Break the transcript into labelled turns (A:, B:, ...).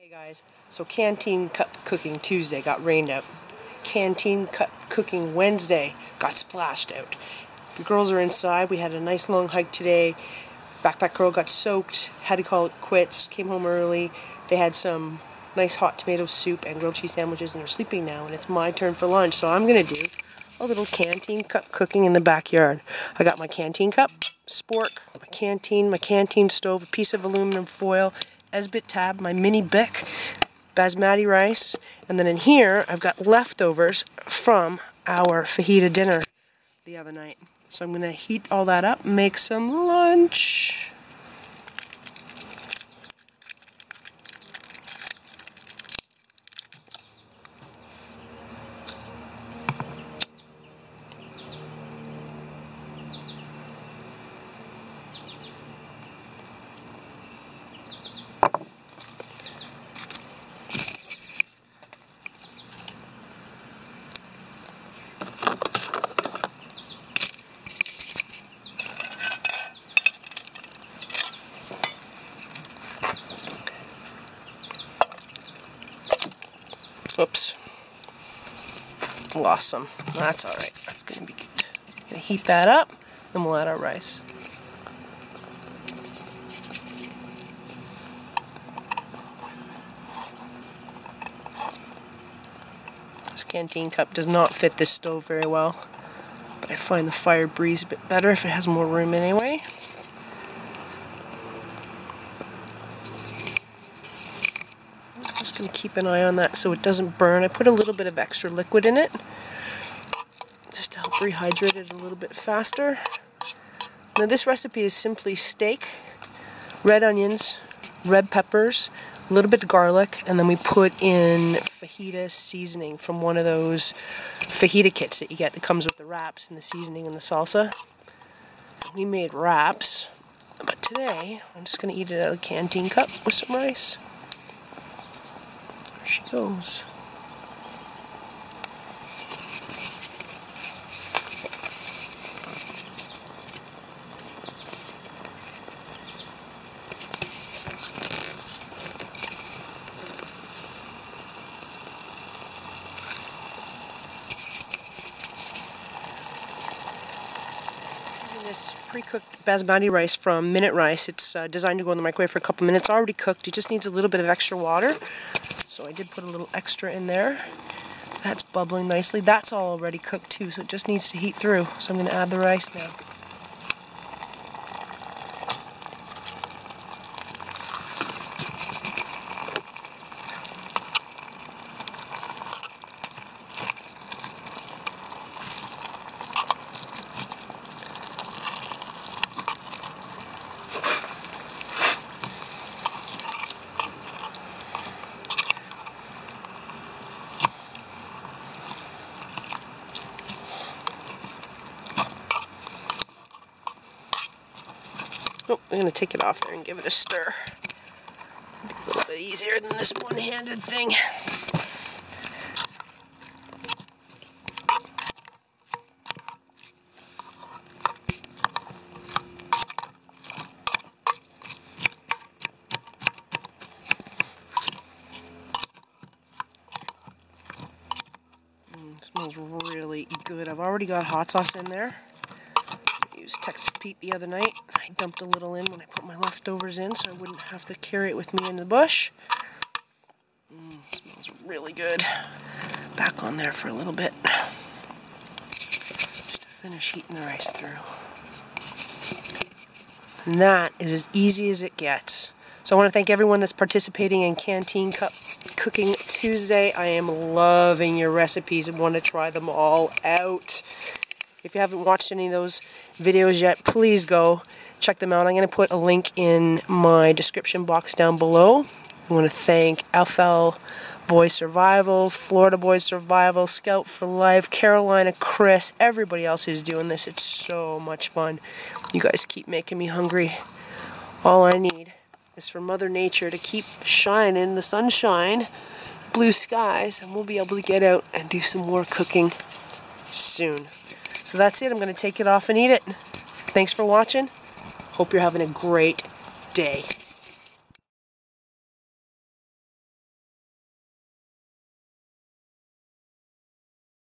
A: Hey guys, so Canteen Cup Cooking Tuesday got rained out. Canteen Cup Cooking Wednesday got splashed out. The girls are inside. We had a nice long hike today. Backpack girl got soaked, had to call it quits, came home early. They had some nice hot tomato soup and grilled cheese sandwiches and they're sleeping now, and it's my turn for lunch. So I'm going to do a little Canteen Cup cooking in the backyard. I got my canteen cup, spork, my canteen stove, a piece of aluminum foil, Esbit tab, my mini Bic, basmati rice, and then in here I've got leftovers from our fajita dinner the other night. So I'm going to heat all that up and make some lunch. Oops. Lost some. That's alright. That's going to be good. Going to heat that up, then we'll add our rice. This canteen cup does not fit this stove very well, but I find the fire breeze a bit better if it has more room anyway. Just going to keep an eye on that so it doesn't burn. I put a little bit of extra liquid in it just to help rehydrate it a little bit faster. Now this recipe is simply steak, red onions, red peppers, a little bit of garlic, and then we put in fajita seasoning from one of those fajita kits that you get that comes with the wraps and the seasoning and the salsa. We made wraps, but today I'm just going to eat it out of a canteen cup with some rice. There she goes. This pre-cooked basmati rice from Minute Rice. It's designed to go in the microwave for a couple minutes. Already cooked. It just needs a little bit of extra water. So I did put a little extra in there. That's bubbling nicely. That's all already cooked too, so it just needs to heat through. So I'm going to add the rice now. Oh, I'm going to take it off there and give it a stir. A little bit easier than this one-handed thing. It smells really good. I've already got hot sauce in there. Used Texas Pete the other night. I dumped a little in when I put my leftovers in so I wouldn't have to carry it with me in the bush. Smells really good. Back on there for a little bit. Just to finish heating the rice through. And that is as easy as it gets. So I want to thank everyone that's participating in Canteen Cup Cooking Tuesday. I am loving your recipes and want to try them all out. If you haven't watched any of those videos yet, please go check them out. I'm going to put a link in my description box down below. I want to thank FloridaBoy Survival, FloridaBoy Survival, Scoutforlife, Carolina, Chris, everybody else who's doing this. It's so much fun. You guys keep making me hungry. All I need is for Mother Nature to keep shining the sunshine, blue skies, and we'll be able to get out and do some more cooking soon. So that's it. I'm going to take it off and eat it. Thanks for watching. Hope you're having a great day.